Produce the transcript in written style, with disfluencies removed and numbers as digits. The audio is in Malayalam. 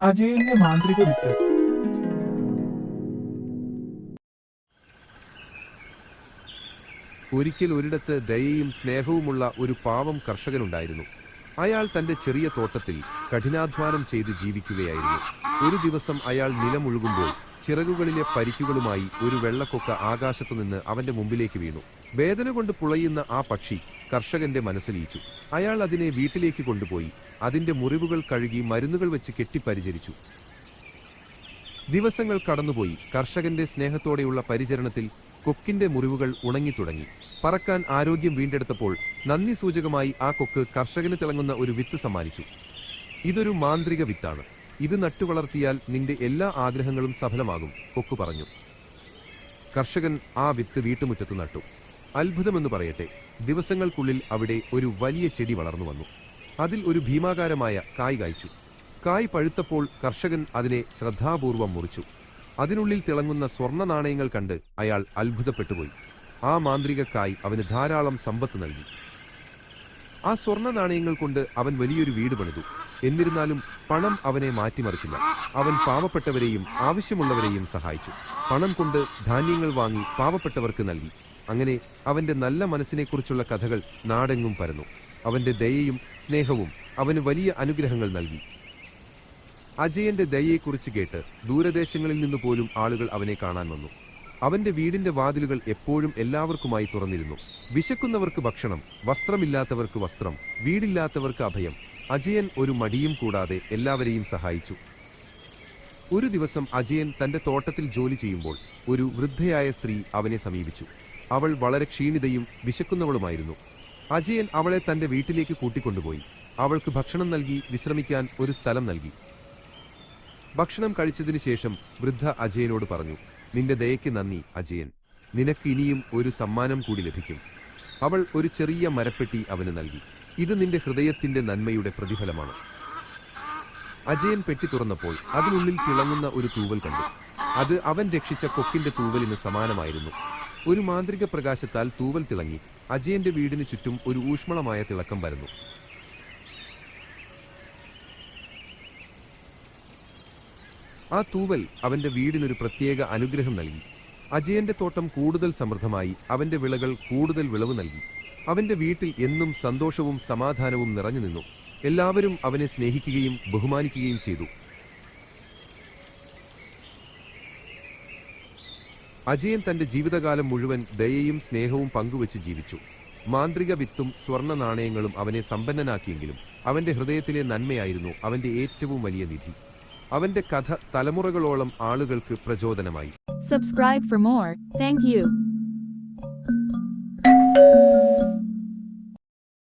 അജയന്റെ മാന്ത്രിക വിത്ത്. ഒരിക്കൽ ഒരിടത്ത് ദയയും സ്നേഹവുമുള്ള ഒരു പാവം കർഷകനുണ്ടായിരുന്നു. അയാൾ തന്റെ ചെറിയ തോട്ടത്തിൽ കഠിനാധ്വാനം ചെയ്ത് ജീവിക്കുകയായിരുന്നു. ഒരു ദിവസം അയാൾ നിലമുഴുകുമ്പോൾ ചിറകുകളിലെ പരിക്കുകളുമായി ഒരു വെള്ളക്കൊക്ക ആകാശത്തുനിന്ന് അവന്റെ മുമ്പിലേക്ക് വീണു. വേദന കൊണ്ട് പുളയുന്ന ആ പക്ഷി കർഷകന്റെ മനസ്സിലീച്ചു. അയാൾ അതിനെ വീട്ടിലേക്ക് കൊണ്ടുപോയി അതിന്റെ മുറിവുകൾ കഴുകി മരുന്നുകൾ വെച്ച് കെട്ടിപ്പരിചരിച്ചു. ദിവസങ്ങൾ കടന്നുപോയി. കർഷകന്റെ സ്നേഹത്തോടെയുള്ള പരിചരണത്തിൽ കൊക്കിന്റെ മുറിവുകൾ ഉണങ്ങിത്തുടങ്ങി. പറക്കാൻ ആരോഗ്യം വീണ്ടെടുത്തപ്പോൾ നന്ദി സൂചകമായി ആ കൊക്ക് കർഷകന് തിളങ്ങുന്ന ഒരു വിത്ത് സമ്മാനിച്ചു. ഇതൊരു മാന്ത്രിക വിത്താണ്. ഇത് നട്ടുവളർത്തിയാൽ നിന്റെ എല്ലാ ആഗ്രഹങ്ങളും സഫലമാകും, കൊക്ക് പറഞ്ഞു. കർഷകൻ ആ വിത്ത് വീട്ടുമുറ്റത്ത് നട്ടു. അത്ഭുതമെന്ന് പറയട്ടെ, ദിവസങ്ങൾക്കുള്ളിൽ അവിടെ ഒരു വലിയ ചെടി വളർന്നു വന്നു. അതിൽ ഒരു ഭീമാകാരമായ കായ് കായ്ച്ചു. കായ് പഴുത്തപ്പോൾ കർഷകൻ അതിനെ ശ്രദ്ധാപൂർവം മുറിച്ചു. അതിനുള്ളിൽ തിളങ്ങുന്ന സ്വർണ്ണ നാണയങ്ങൾ കണ്ട് അയാൾ അത്ഭുതപ്പെട്ടുപോയി. ആ മാന്ത്രിക കായ് അവന് ധാരാളം സമ്പത്ത് നൽകി. ആ സ്വർണ്ണ നാണയങ്ങൾ കൊണ്ട് അവൻ വലിയൊരു വീട് പണിതു. എന്നിരുന്നാലും പണം അവനെ മാറ്റിമറിച്ചില്ല. അവൻ പാവപ്പെട്ടവരെയും ആവശ്യമുള്ളവരെയും സഹായിച്ചു. പണം കൊണ്ട് ധാന്യങ്ങൾ വാങ്ങി പാവപ്പെട്ടവർക്ക് നൽകി. അങ്ങനെ അവന്റെ നല്ല മനസ്സിനെക്കുറിച്ചുള്ള കഥകൾ നാടെങ്ങും പരന്നു. അവന്റെ ദയയും സ്നേഹവും അവന് വലിയ അനുഗ്രഹങ്ങൾ നൽകി. അജയന്റെ ദയയെക്കുറിച്ച് കേട്ട് ദൂരദേശങ്ങളിൽ നിന്ന് പോലും ആളുകൾ അവനെ കാണാൻ വന്നു. അവന്റെ വീടിന്റെ വാതിലുകൾ എപ്പോഴും എല്ലാവർക്കുമായി തുറന്നിരുന്നു. വിശക്കുന്നവർക്ക് ഭക്ഷണം, വസ്ത്രമില്ലാത്തവർക്ക് വസ്ത്രം, വീടില്ലാത്തവർക്ക് അഭയം. അജയൻ ഒരു മടിയും കൂടാതെ എല്ലാവരെയും സഹായിച്ചു. ഒരു ദിവസം അജയൻ തന്റെ തോട്ടത്തിൽ ജോലി ചെയ്യുമ്പോൾ ഒരു വൃദ്ധയായ സ്ത്രീ അവനെ സമീപിച്ചു. അവൾ വളരെ ക്ഷീണിതയും വിശക്കുന്നവളുമായിരുന്നു. അജയൻ അവളെ തന്റെ വീട്ടിലേക്ക് കൂട്ടിക്കൊണ്ടുപോയി. അവൾക്ക് ഭക്ഷണം നൽകി വിശ്രമിക്കാൻ ഒരു സ്ഥലം നൽകി. ഭക്ഷണം കഴിച്ചതിനു ശേഷം വൃദ്ധ അജയനോട് പറഞ്ഞു, നിന്റെ ദയയ്ക്ക് നന്ദി അജയൻ. നിനക്ക് ഇനിയും ഒരു സമ്മാനം കൂടി ലഭിക്കും. അവൾ ഒരു ചെറിയ മരപ്പെട്ടി അവന് നൽകി. ഇത് നിന്റെ ഹൃദയത്തിന്റെ നന്മയുടെ പ്രതിഫലമാണ്. അജയൻ പെട്ടി തുറന്നപ്പോൾ അതിനുള്ളിൽ തിളങ്ങുന്ന ഒരു തൂവൽ കണ്ടു. അത് അവൻ രക്ഷിച്ച കൊക്കിന്റെ തൂവലിന് സമാനമായിരുന്നു. ഒരു മാന്ത്രിക പ്രകാശത്താൽ തൂവൽ തിളങ്ങി. അജയന്റെ വീടിന് ചുറ്റും ഒരു ഊഷ്മളമായ തിളക്കം പരന്നു. ആ തൂവൽ അവന്റെ വീടിനൊരു പ്രത്യേക അനുഗ്രഹം നൽകി. അജയന്റെ തോട്ടം കൂടുതൽ സമൃദ്ധമായി. അവന്റെ വിളകൾ കൂടുതൽ വിളവ് നൽകി. അവന്റെ വീട്ടിൽ എന്നും സന്തോഷവും സമാധാനവും നിറഞ്ഞു നിന്നു. എല്ലാവരും അവനെ സ്നേഹിക്കുകയും ബഹുമാനിക്കുകയും ചെയ്തു. അജയൻ തന്റെ ജീവിതകാലം മുഴുവൻ ദയയും സ്നേഹവും പങ്കുവച്ച് ജീവിച്ചു. മാന്ത്രിക വിത്തും സ്വർണ്ണ നാണയങ്ങളും അവനെ സമ്പന്നനാക്കിയെങ്കിലും അവന്റെ ഹൃദയത്തിലെ നന്മയായിരുന്നു അവന്റെ ഏറ്റവും വലിയ നിധി. അവന്റെ കഥ തലമുറകളോളം ആളുകൾക്ക് പ്രചോദനമായി. Subscribe for more. Thank you.